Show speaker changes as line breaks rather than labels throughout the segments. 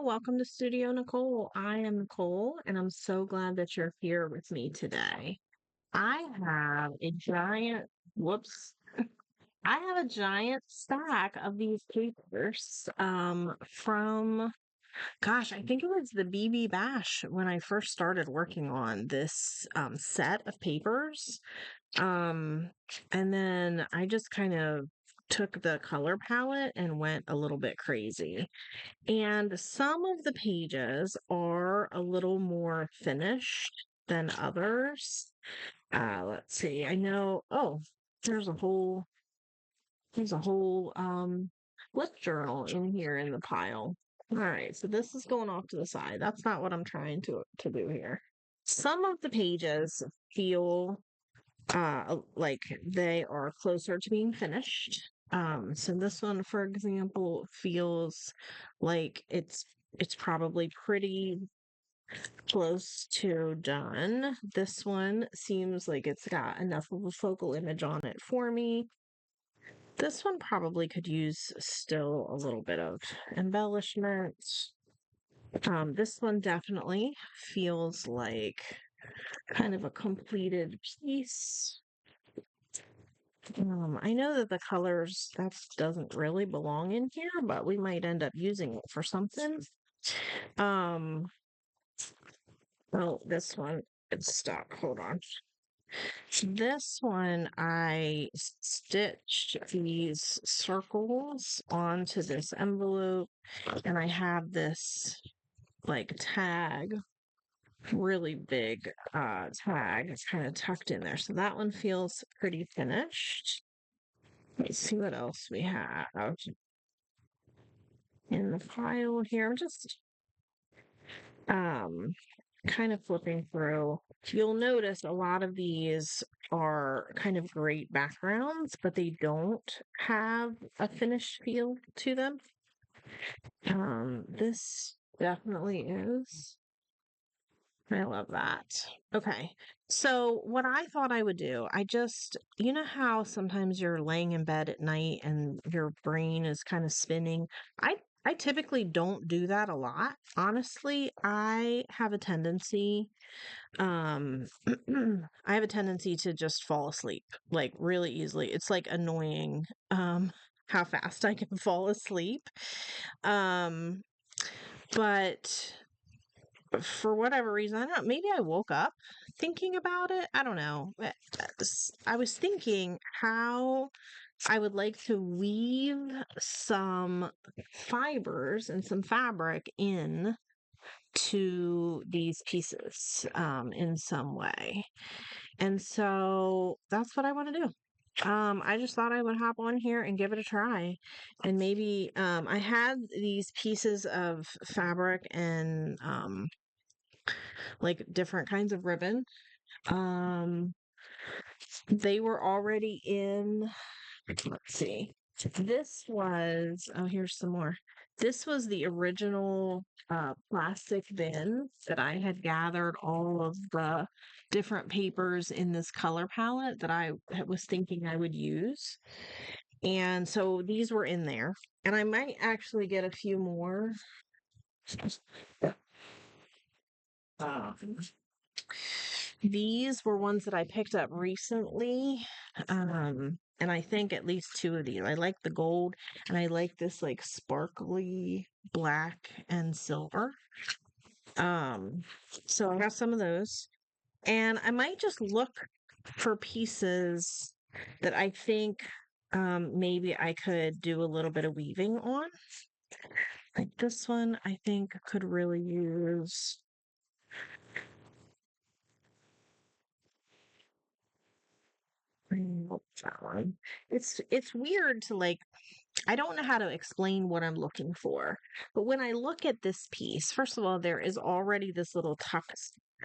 welcome to Studio Nicole. I am Nicole, and I'm so glad that you're here with me today. I have a giant, whoops, I have a giant stack of these papers from, gosh, I think it was the BB Bash when I first started working on this set of papers. Um, and then I just kind of took the color palette and went a little bit crazy. And some of the pages are a little more finished than others. Let's see. I know, oh, there's a whole there's a whole flip journal in here in the pile. All right, so this is going off to the side. That's not what I'm trying to do here. Some of the pages feel like they are closer to being finished. So this one, for example, feels like it's probably pretty close to done. This one seems like it's got enough of a focal image on it for me. This one probably could use still a little bit of embellishment. This one definitely feels like kind of a completed piece. I know that the colors, that doesn't really belong in here, but we might end up using it for something. Um, oh, this one, it's stuck. Hold on. This one, I stitched these circles onto this envelope, and I have this like tag, really big tag. It's kind of tucked in there. So that one feels pretty finished. Let's see what else we have in the file here. I'm just um kind of flipping through. You'll notice a lot of these are kind of great backgrounds, but they don't have a finished feel to them. This definitely is. I love that. Okay. So what I thought I would do, you know how sometimes you're laying in bed at night and your brain is kind of spinning? I typically don't do that a lot. Honestly, I have a tendency um I have a tendency to just fall asleep like really easily. It's like annoying how fast I can fall asleep. Um but for whatever reason, I don't know, maybe I woke up thinking about it. I don't know. I was thinking how I would like to weave some fibers and some fabric in to these pieces in some way. And so that's what I want to do. I just thought I would hop on here and give it a try. And maybe I had these pieces of fabric and like different kinds of ribbon. Um, they were already in, let's see. Here's some more. This was the original plastic bin that I had gathered all of the different papers in this color palette that I was thinking I would use. And so these were in there. And I might actually get a few more. Um, These were ones that I picked up recently. And I think at least two of these. I like the gold and I like this like sparkly black and silver. Um, so I got some of those. And I might just look for pieces that I think maybe I could do a little bit of weaving on. Like this one, I think could really use. That one. It's weird to like I don't know how to explain what I'm looking for. But when I look at this piece, first of all, there is already this little tuck.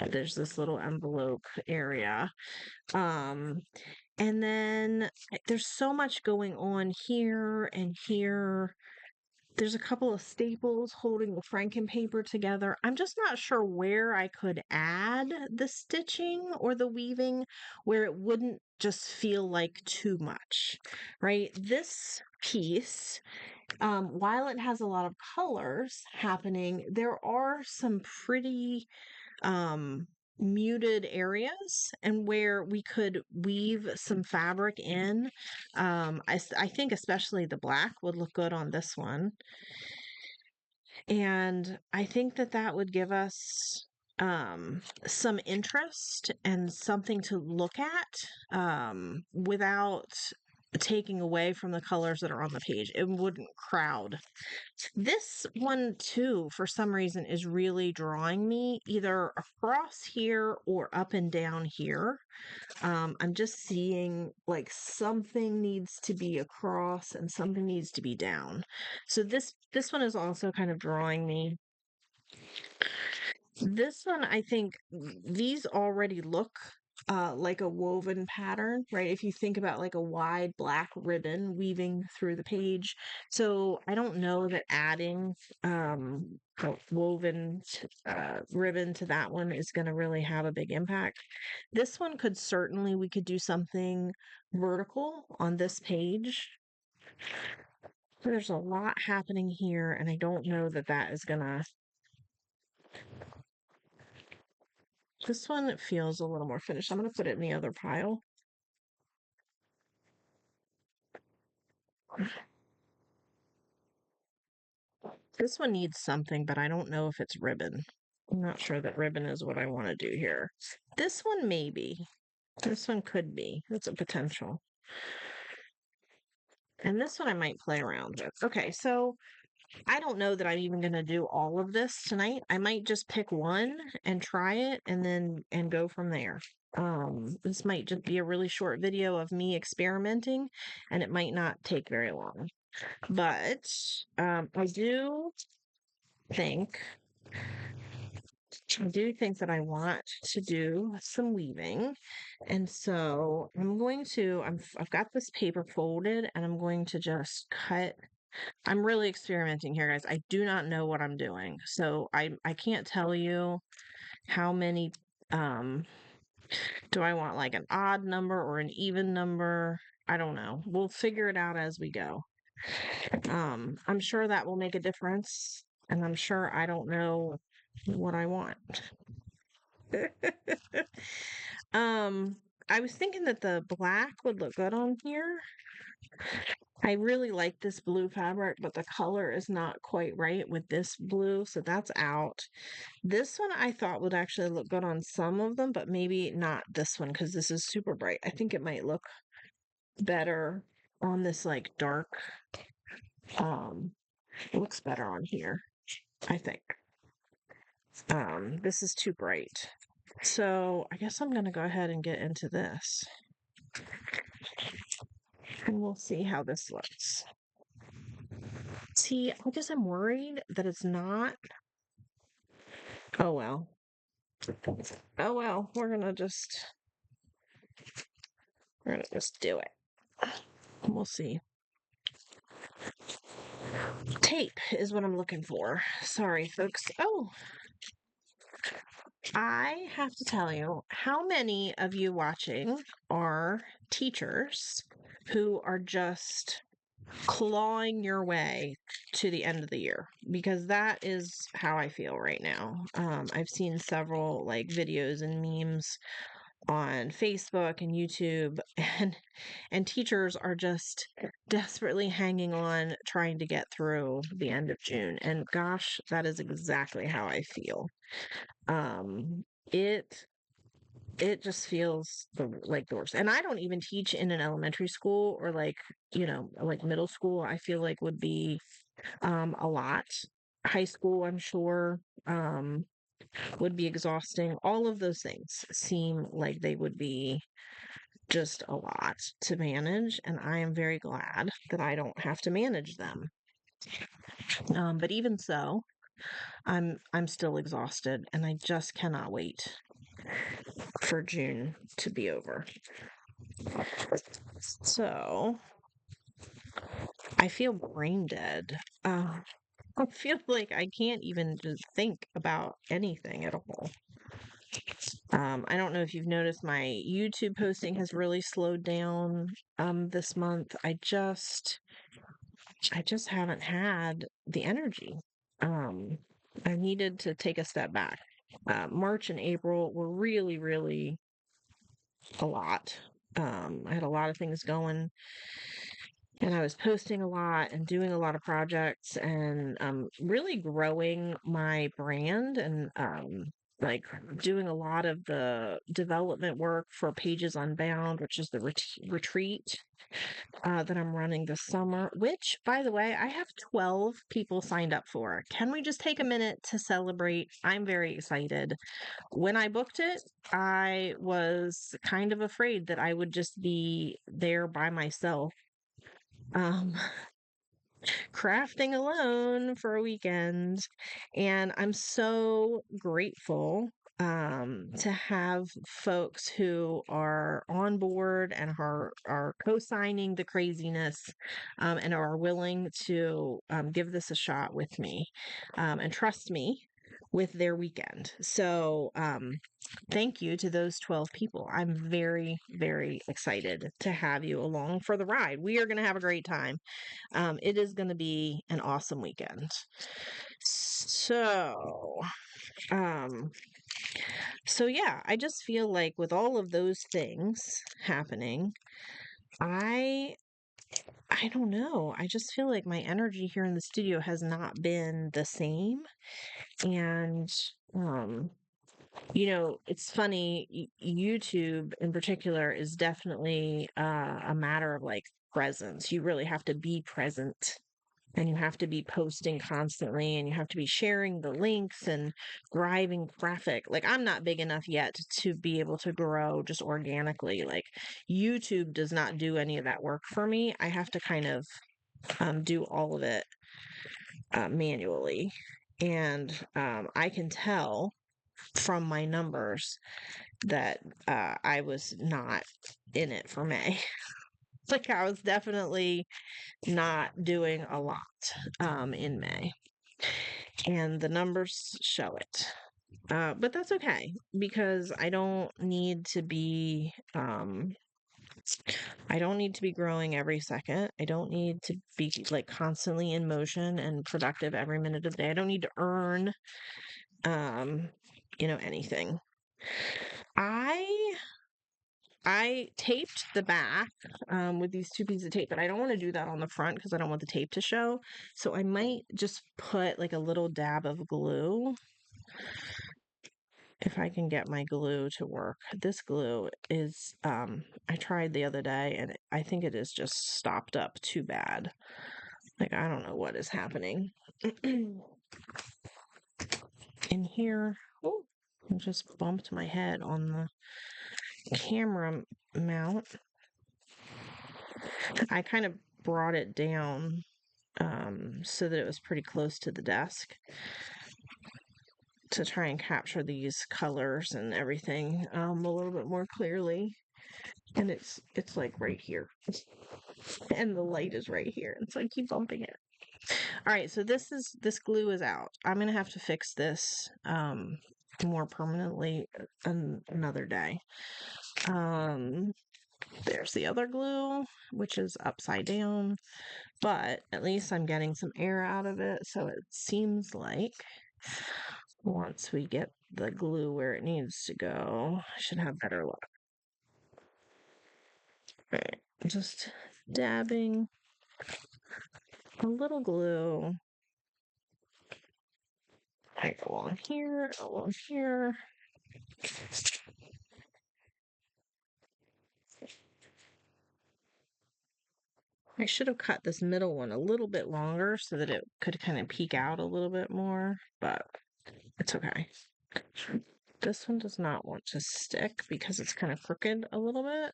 There's this little envelope area. Um, and then there's so much going on here and here There's a couple of staples holding the Franken paper together. I'm just not sure where I could add the stitching or the weaving where it wouldn't just feel like too much, right? This piece, while it has a lot of colors happening, there are some pretty um, muted areas and where we could weave some fabric in. I think especially the black would look good on this one. And I think that that would give us some interest and something to look at without taking away from the colors that are on the page. It wouldn't crowd. This one, too, for some reason, is really drawing me either across here or up and down here. I'm just seeing like something needs to be across and something needs to be down. So this one is also kind of drawing me. This one, I think these already look like a woven pattern, right? If you think about like a wide black ribbon weaving through the page. So I don't know that adding a woven ribbon to that one is going to really have a big impact. This one could certainly, we could do something vertical on this page. There's a lot happening here, and I don't know that that is going to. This one feels a little more finished. I'm going to put it in the other pile. This one needs something, but I don't know if it's ribbon. I'm not sure that ribbon is what I want to do here. This one maybe. This one could be. That's a potential. And this one I might play around with. Okay, so I don't know that I'm even going to do all of this tonight. I might just pick one and try it and go from there. This might just be a really short video of me experimenting, and it might not take very long. But I do think that I want to do some weaving. And so I've got this paper folded and I'm going to just cut. I'm really experimenting here, guys. I do not know what I'm doing. So I can't tell you how many, do I want like an odd number or an even number? I don't know. We'll figure it out as we go. I'm sure that will make a difference. And I'm sure I don't know what I want. um, I was thinking that the black would look good on here. I really like this blue fabric, but the color is not quite right with this blue, so that's out. This one I thought would actually look good on some of them, but maybe not this one because this is super bright. I think it might look better on this like dark. It looks better on here, I think. This is too bright. So I guess I'm gonna go ahead and get into this. And we'll see how this looks. See, I guess I'm worried that it's not. Oh well. Oh well, we're gonna just do it. We'll see. Tape is what I'm looking for. Sorry, folks. Oh, I have to tell you, how many of you watching are teachers who are just clawing your way to the end of the year? Because that is how I feel right now. I've seen several like videos and memes on Facebook and YouTube, and teachers are just desperately hanging on trying to get through the end of June. And gosh, that is exactly how I feel. It just feels like the worst. And I don't even teach in an elementary school or like, like middle school. I feel like would be a lot. High school, I'm sure, would be exhausting. All of those things seem like they would be just a lot to manage, and I am very glad that I don't have to manage them. But even so, I'm still exhausted, and I just cannot wait for June to be over. So I feel brain dead. I feel like I can't even just think about anything at all. I don't know if you've noticed my YouTube posting has really slowed down this month. I just haven't had the energy. Um, I needed to take a step back. March and April were really, really a lot. I had a lot of things going, and I was posting a lot and doing a lot of projects and really growing my brand and like doing a lot of the development work for Pages Unbound, which is the retreat that I'm running this summer, which, by the way, I have 12 people signed up for. Can we just take a minute to celebrate? I'm very excited. When I booked it, I was kind of afraid that I would just be there by myself. Um, Crafting alone for a weekend. And I'm so grateful to have folks who are on board and are co-signing the craziness and are willing to give this a shot with me and trust me with their weekend. So thank you to those 12 people. I'm very, very excited to have you along for the ride. We are going to have a great time. It is going to be an awesome weekend. So, um, so yeah, I just feel like with all of those things happening, I I don't know. I just feel like my energy here in the studio has not been the same. And um, it's funny, YouTube in particular is definitely a matter of like presence. You really have to be present and you have to be posting constantly and you have to be sharing the links and driving traffic. Like, I'm not big enough yet to be able to grow just organically. Like, YouTube does not do any of that work for me. I have to kind of do all of it manually. And I can tell from my numbers that I was not in it for May. Like, I was definitely not doing a lot in May, and the numbers show it. But that's okay because I don't need to be growing every second. I don't need to be like constantly in motion and productive every minute of the day. I don't need to earn, um, anything. I I taped the back with these two pieces of tape, but I don't want to do that on the front because I don't want the tape to show. So I might just put like a little dab of glue if I can get my glue to work. This glue is, I tried the other day and I think it is just stopped up too bad. Like, I don't know what is happening. In here, oh, I just bumped my head on the camera mount. I kind of brought it down so that it was pretty close to the desk to try and capture these colors and everything a little bit more clearly. And it's like right here, and the light is right here, and so I keep bumping it. All right, so this glue is out. I'm gonna have to fix this more permanently another day. Um, there's the other glue, which is upside down, but at least I'm getting some air out of it, so it seems like once we get the glue where it needs to go, I should have better luck. All right, just dabbing a little glue. I go on here, go on here. I should have cut this middle one a little bit longer so that it could kind of peek out a little bit more, but it's okay. This one does not want to stick because it's kind of crooked a little bit,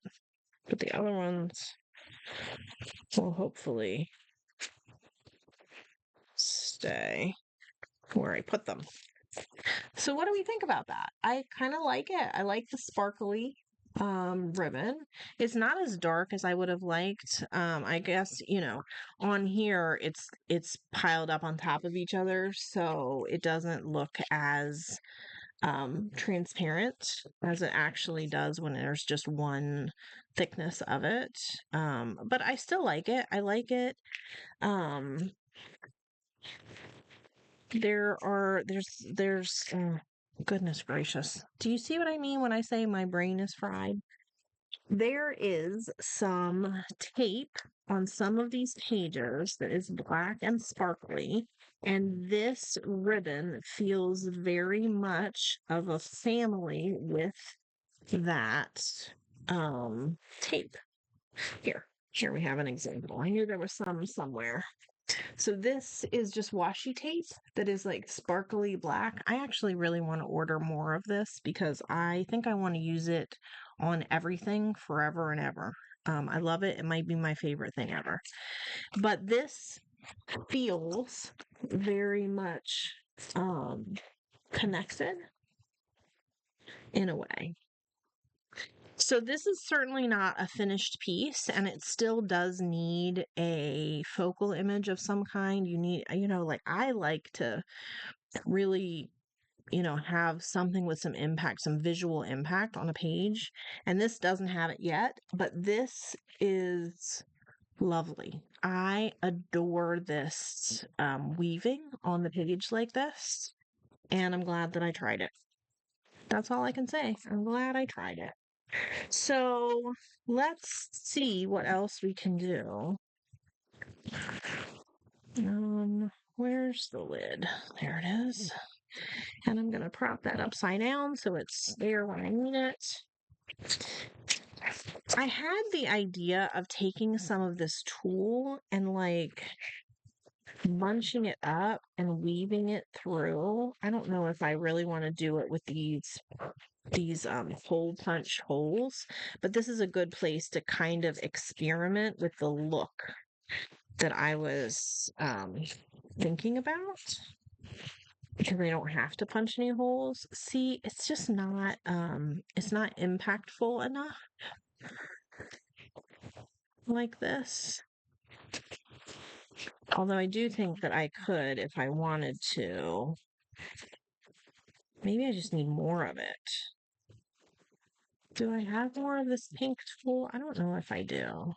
but the other ones will hopefully stay where I put them. So what do we think about that? I kind of like it. I like the sparkly. ribbon. It's not as dark as I would have liked. I guess, on here it's piled up on top of each other, so it doesn't look as transparent as it actually does when there's just one thickness of it. But I still like it. I like it. Um, there's goodness gracious. Do you see what I mean when I say my brain is fried? There is some tape on some of these pages that is black and sparkly, and this ribbon feels very much of a family with that tape. Here we have an example. I knew there was some somewhere. So this is just washi tape that is like sparkly black. I actually really want to order more of this because I think I want to use it on everything forever and ever. I love it. It might be my favorite thing ever. But this feels very much connected in a way. So this is certainly not a finished piece, and it still does need a focal image of some kind. You need, like I like to really, have something with some impact, some visual impact on a page. And this doesn't have it yet, but this is lovely. I adore this weaving on the page like this, and I'm glad that I tried it. That's all I can say. I'm glad I tried it. So let's see what else we can do. Where's the lid? There it is. And I'm going to prop that upside down so it's there when I need it. I had the idea of taking some of this tulle and like bunching it up and weaving it through. I don't know if I really want to do it with these hole punch holes, but this is a good place to kind of experiment with the look that I was thinking about, because I don't have to punch any holes. See, it's just not it's not impactful enough like this. Although I do think that I could, if I wanted to. Maybe I just need more of it. Do I have more of this pink tulle? I don't know if I do.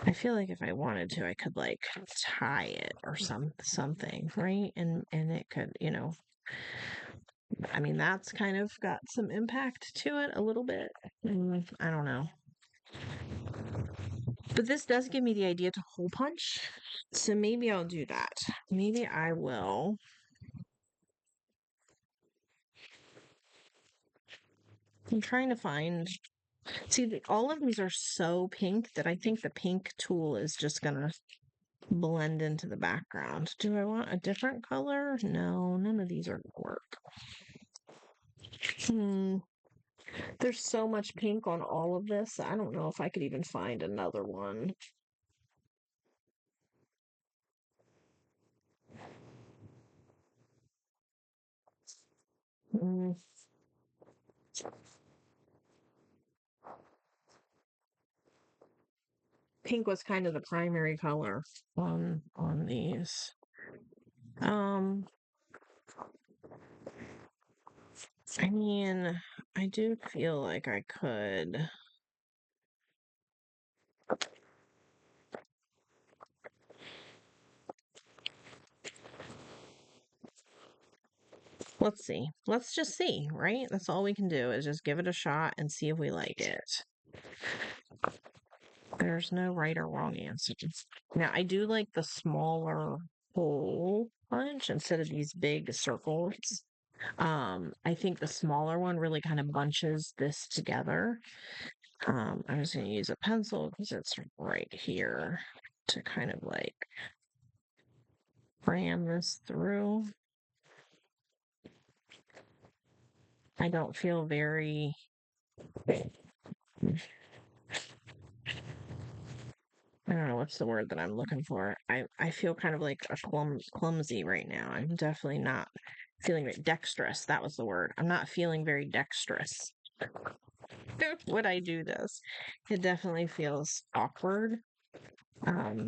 I feel like if I wanted to, I could like tie it or something, right? And it could, I mean, that's kind of got some impact to it a little bit. I don't know. But this does give me the idea to hole punch. So maybe I'll do that. Maybe I will. I'm trying to find. See, all of these are so pink that I think the pink tulle is just going to blend into the background. Do I want a different color? No, none of these are going to work. There's so much pink on all of this. I don't know if I could even find another one. Mm, Pink was kind of the primary color on these. Um, I mean, I do feel like I could. Let's see. Let's just see, right? That's all we can do is just give it a shot and see if we like it. There's no right or wrong answer. Now, I do like the smaller hole punch instead of these big circles. I think the smaller one really kind of bunches this together. I'm just going to use a pencil because it's right here to kind of like ram this through. I don't feel very. I don't know what's the word that I'm looking for. I feel kind of like a clumsy right now. I'm definitely not feeling very dexterous. That was the word. I'm not feeling very dexterous. would I do this? It definitely feels awkward.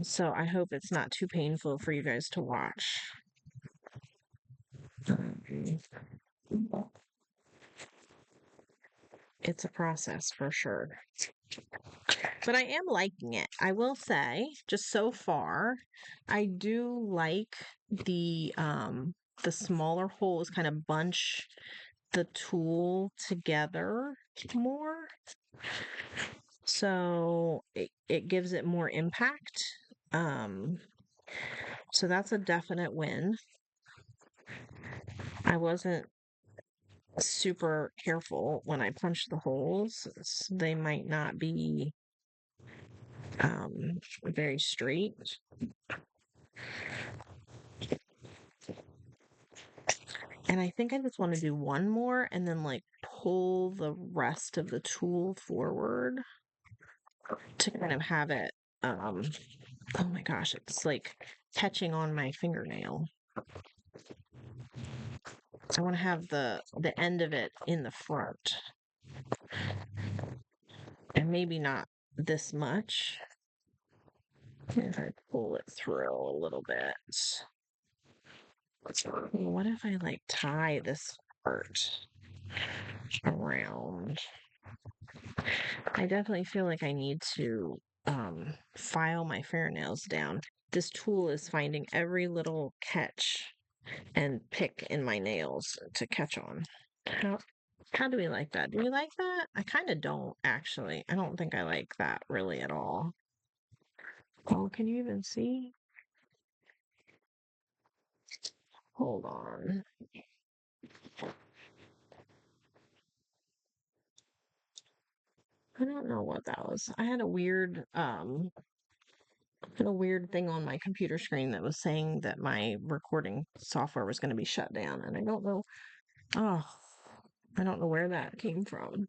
So I hope it's not too painful for you guys to watch. Um, It's a process for sure. But I am liking it. I will say, just so far, I do like the smaller holes kind of bunch the tool together more. So it gives it more impact. Um, so that's a definite win. I wasn't super careful when I punched the holes. They might not be very straight. And I think I just want to do one more and then like pull the rest of the tool forward to kind of have it oh my gosh, it's like catching on my fingernail. I want to have the end of it in the front. And maybe not this much. If I pull it through a little bit. What if I like tie this part around? I definitely feel like I need to file my fingernails down. This tool is finding every little catch and pick in my nails to catch on. How how do we like that? Do we like that? I kind of don't actually. I don't think I like that really at all. Oh, can you even see? Hold on. I don't know what that was. I had a weird thing on my computer screen that was saying that my recording software was going to be shut down, and I don't know. Oh, I don't know where that came from.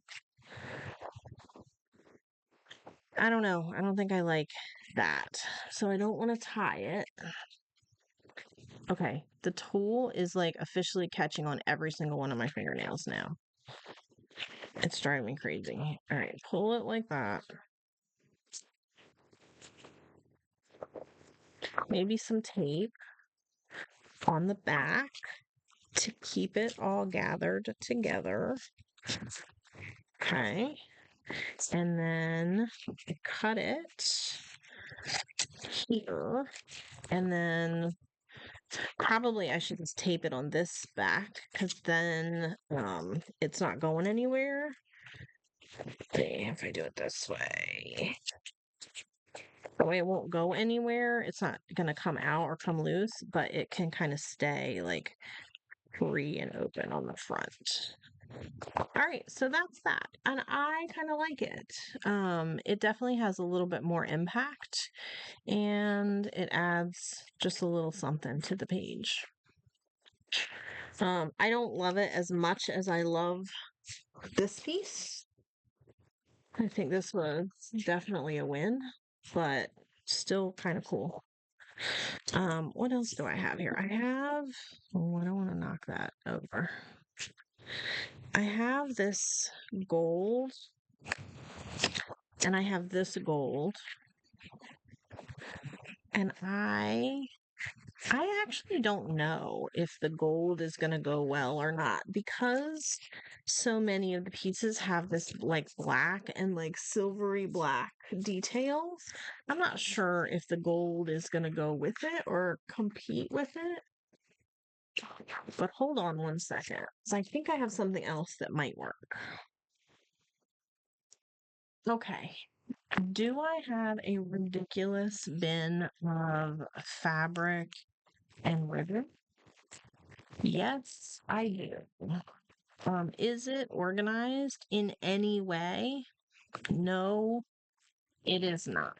I don't know. I don't think I like that. So I don't want to tie it. Okay. The tool is like officially catching on every single one of my fingernails now. It's driving me crazy. All right. Pull it like that. Maybe some tape on the back to keep it all gathered together. Okay. And then cut it here. And then probably I should just tape it on this back because then it's not going anywhere. See if I do it this way. That way it won't go anywhere. It's not gonna come out or come loose, but it can kind of stay like free and open on the front. All right, so that's that. And I kind of like it. It definitely has a little bit more impact and it adds just a little something to the page. I don't love it as much as I love this piece. I think this was definitely a win, but still kind of cool. What else do I have here? Oh, I don't want to knock that over. I have this gold and I have this gold and I actually don't know if the gold is going to go well or not because so many of the pieces have this like black and like silvery black details. I'm not sure if the gold is going to go with it or compete with it. But hold on one second. So I think I have something else that might work. Okay. Do I have a ridiculous bin of fabric and ribbon? Yes, I do. Is it organized in any way? No, it is not.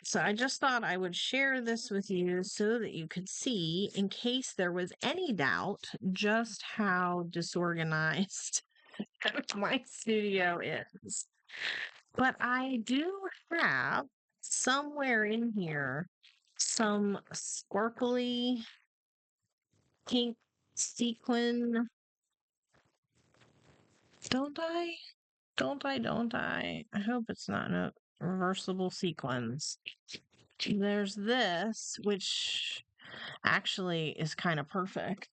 So I just thought I would share this with you so that you could see, in case there was any doubt, just how disorganized my studio is. But I do have somewhere in here some sparkly pink sequin Don't I? Don't I? I hope it's not in a reversible sequins. There's this, which actually is kind of perfect.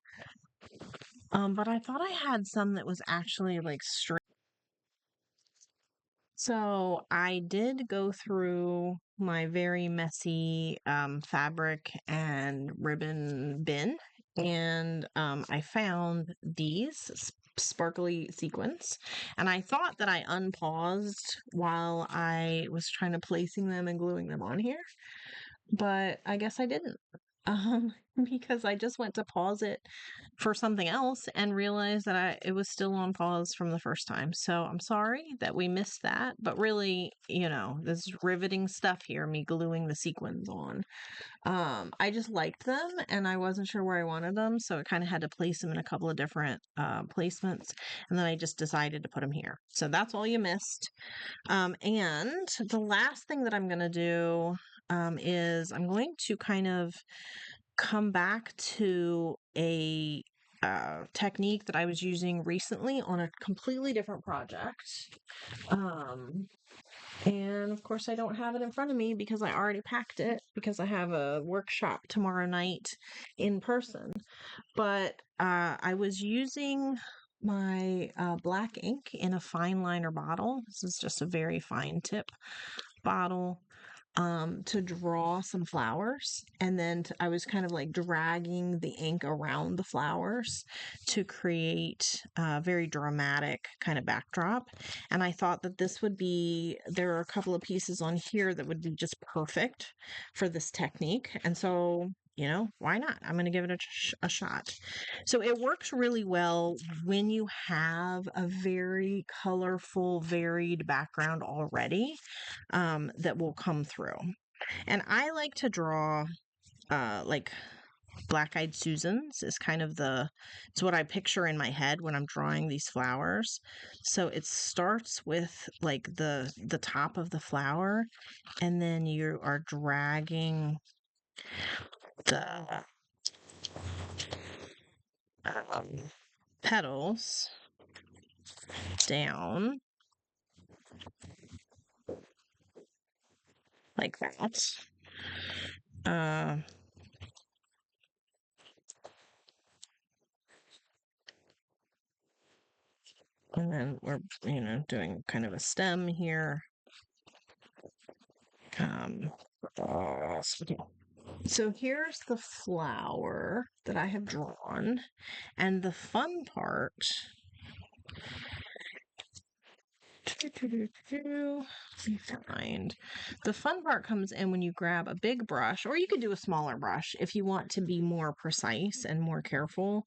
But I thought I had some that was actually like straight. So I did go through my very messy fabric and ribbon bin, and I found these sparkly sequins. And I thought that I unpaused while I was trying to placing them and gluing them on here, but I guess I didn't. Um, because I just went to pause it for something else and realized that it was still on pause from the first time. So I'm sorry that we missed that, but really, this riveting stuff here, me gluing the sequins on. I just liked them and I wasn't sure where I wanted them, so I kind of had to place them in a couple of different placements, and then I just decided to put them here. So that's all you missed. And the last thing that I'm going to do is I'm going to kind of come back to a technique that I was using recently on a completely different project. Um, and of course, I don't have it in front of me because I already packed it because I have a workshop tomorrow night in person. But I was using my black ink in a fine liner bottle. This is just a very fine tip bottle, to draw some flowers. And then I was kind of like dragging the ink around the flowers to create a very dramatic kind of backdrop. And I thought that there are a couple of pieces on here that would be just perfect for this technique. And so, why not? I'm going to give it a shot. So it works really well when you have a very colorful, varied background already, that will come through. And I like to draw like black-eyed Susans is kind of it's what I picture in my head when I'm drawing these flowers. So it starts with like the top of the flower, and then you are dragging the um, petals down like that. Uh, and then we're, doing kind of a stem here. Um, so here's the flower that I have drawn, and the fun part. Let me find. The fun part comes in when you grab a big brush, or you could do a smaller brush if you want to be more precise and more careful.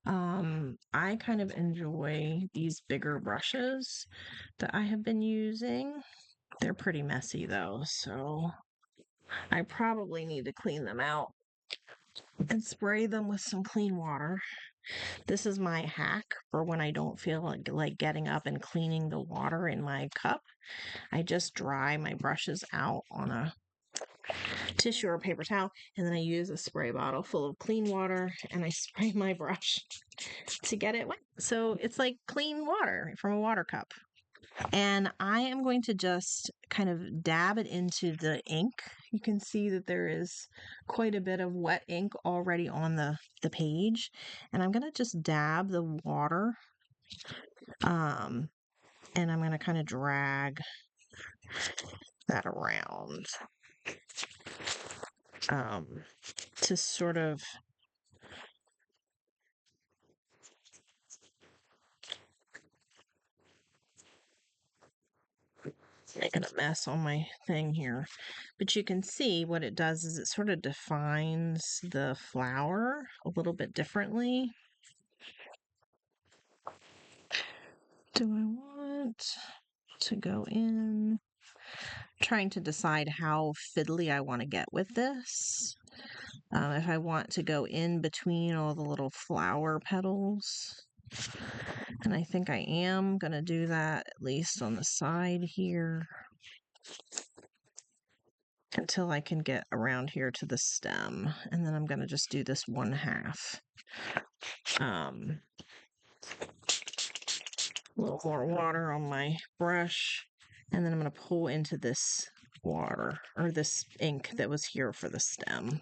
I kind of enjoy these bigger brushes that I have been using. They're pretty messy though, so I probably need to clean them out and spray them with some clean water. This is my hack for when I don't feel like getting up and cleaning the water in my cup. I just dry my brushes out on a tissue or paper towel, and then I use a spray bottle full of clean water and I spray my brush to get it wet. So it's like clean water from a water cup. And I am going to just kind of dab it into the ink. You can see that there is quite a bit of wet ink already on the page. And I'm going to just dab the water. And I'm going to kind of drag that around, to sort of making a mess on my thing here. But you can see what it does is it sort of defines the flower a little bit differently. Do I want to go in? Trying to decide how fiddly I want to get with this. If I want to go in between all the little flower petals. And I think I am going to do that at least on the side here, until I can get around here to the stem. And then I'm going to just do this 1/2. A little more water on my brush, and then I'm going to pull into this water or this ink that was here for the stem,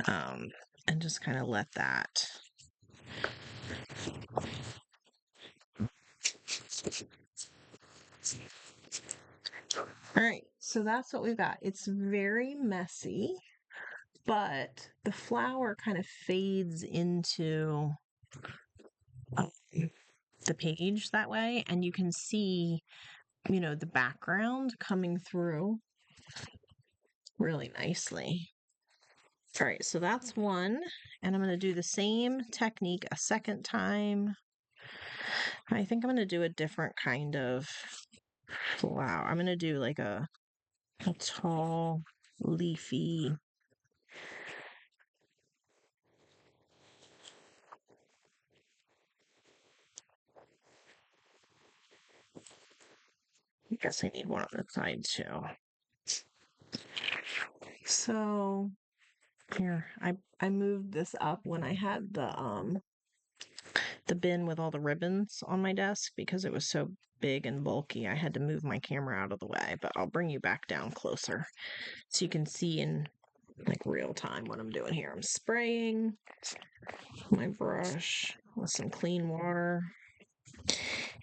um, and just kind of let that. All right, so that's what we've got. It's very messy, but the flower kind of fades into the page that way, and you can see, the background coming through really nicely. All right, so that's one, and I'm going to do the same technique a second time. I think I'm going to do a different kind of flower. I'm going to do like a tall, leafy. I guess I need one on the side too. So here, I moved this up when I had the bin with all the ribbons on my desk because it was so big and bulky. I had to move my camera out of the way, but I'll bring you back down closer so you can see in like real time what I'm doing here. I'm spraying my brush with some clean water,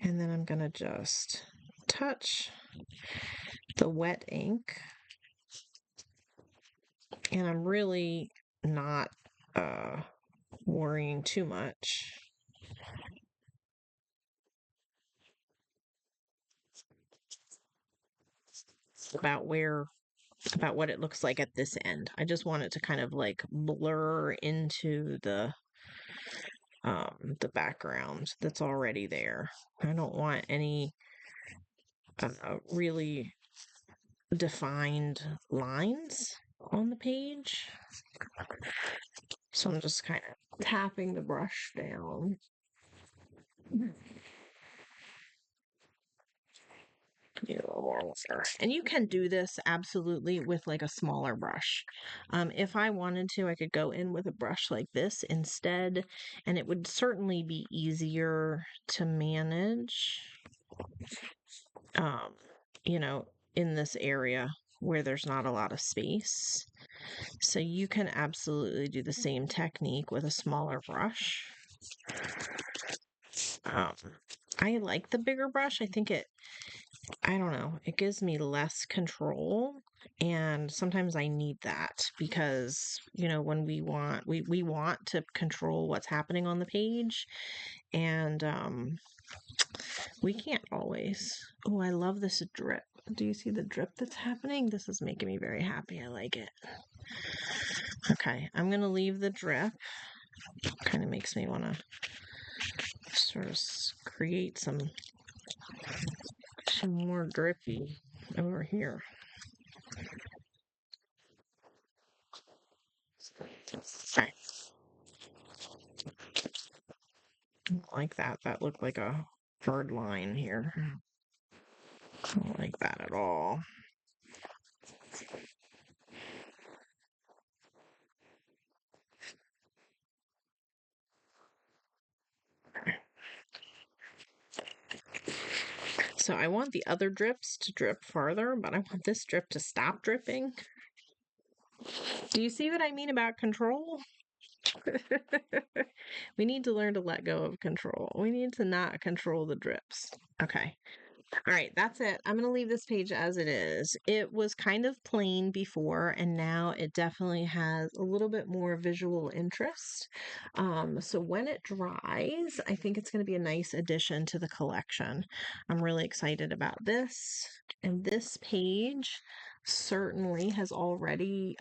and then I'm gonna just touch the wet ink, and I'm really not worrying too much about what it looks like at this end. I just want it to kind of like blur into the background that's already there. I don't want any really defined lines on the page. So I'm just kind of tapping the brush down. Need a little more water. And you can do this absolutely with like a smaller brush. If I wanted to, I could go in with a brush like this instead, and it would certainly be easier to manage, um, you know, in this area where there's not a lot of space. So you can absolutely do the same technique with a smaller brush. Um, I like the bigger brush. I think I don't know, it gives me less control. And sometimes I need that because, when we want to control what's happening on the page, and we can't always. Oh, I love this drip. Do you see the drip that's happening? This is making me very happy. I like it. Okay, I'm going to leave the drip. Kind of makes me want to sort of create some more drippy over here. Okay. Like that. That looked like a hard line here. I don't like that at all. So I want the other drips to drip farther, but I want this drip to stop dripping. Do you see what I mean about control? We need to learn to let go of control. We need to not control the drips. Okay. All right, that's it. I'm going to leave this page as it is. It was kind of plain before, and now it definitely has a little bit more visual interest. So when it dries, I think it's going to be a nice addition to the collection. I'm really excited about this. And this page certainly has already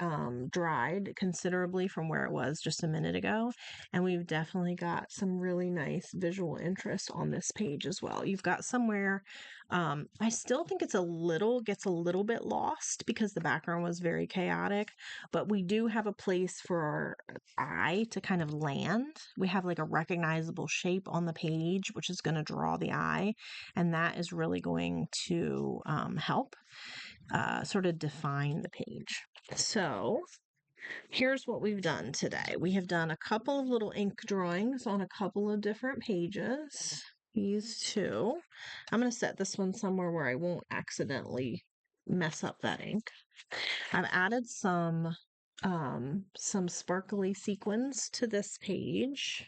dried considerably from where it was just a minute ago. And we've definitely got some really nice visual interest on this page as well. You've got somewhere, I still think gets a little bit lost because the background was very chaotic, but we do have a place for our eye to kind of land. We have like a recognizable shape on the page, which is going to draw the eye, and that is really going to help sort of define the page. So here's what we've done today. We have done a couple of little ink drawings on a couple of different pages. these two. I'm going to set this one somewhere where I won't accidentally mess up that ink. I've added some sparkly sequins to this page.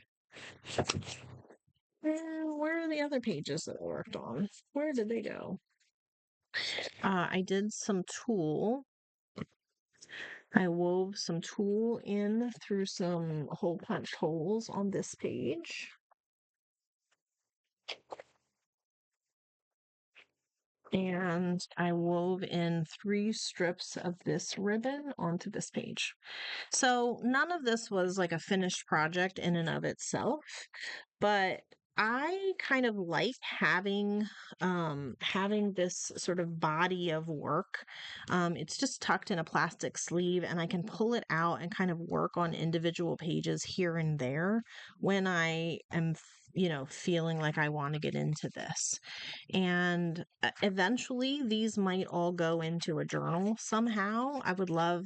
And where are the other pages that I worked on? Where did they go? I did some tulle. I wove some tulle in through some hole punched holes on this page. And I wove in 3 strips of this ribbon onto this page. So none of this was like a finished project in and of itself, but I kind of like having this sort of body of work. It's just tucked in a plastic sleeve, and I can pull it out and kind of work on individual pages here and there when I am, feeling like I want to get into this. And eventually, these might all go into a journal somehow. I would love.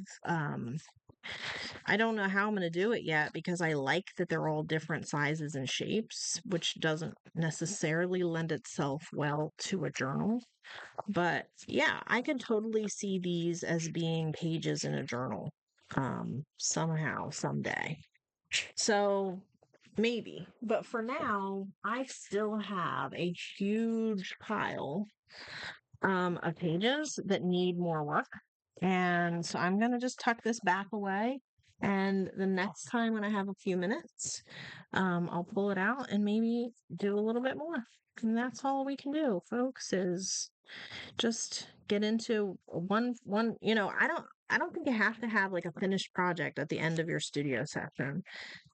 I don't know how I'm going to do it yet because I like that they're all different sizes and shapes, which doesn't necessarily lend itself well to a journal. But yeah, I can totally see these as being pages in a journal somehow, someday. So maybe. But for now, I still have a huge pile of pages that need more work. And so I'm going to just tuck this back away. And the next time when I have a few minutes, I'll pull it out and maybe do a little bit more. And that's all we can do, folks, is just get into one, I don't think you have to have like a finished project at the end of your studio session.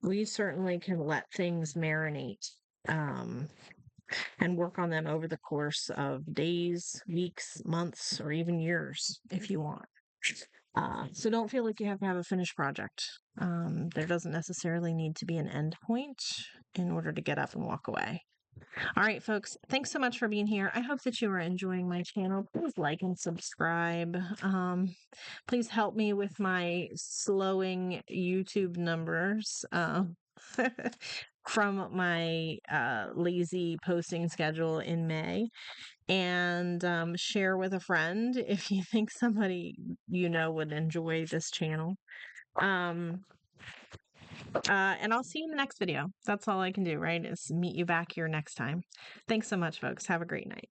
We certainly can let things marinate. Um, and work on them over the course of days, weeks, months, or even years if you want. So don't feel like you have to have a finished project. There doesn't necessarily need to be an end point in order to get up and walk away. All right, folks, thanks so much for being here. I hope that you are enjoying my channel. Please like and subscribe. Please help me with my slowing YouTube numbers. From my lazy posting schedule in May, and share with a friend if you think somebody would enjoy this channel. And I'll see you in the next video. That's all I can do, right? Is meet you back here next time. Thanks so much, folks. Have a great night.